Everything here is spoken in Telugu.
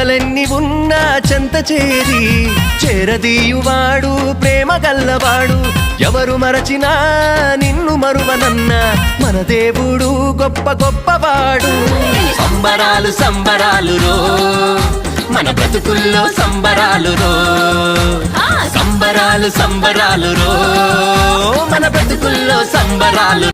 చింతలెన్ని ఉన్నా చెంత చేరి చేరదీయువాడు ప్రేమ గల్లవాడు. ఎవరు మరచినా నిన్ను మరువనన్న మన దేవుడు గొప్ప గొప్పవాడు. సంబరాలు సంబరాలు రో మన బ్రతుకుల్లో సంబరాలు రో, సంబరాలు సంబరాలు రో మన బ్రతుకుల్లో సంబరాలు.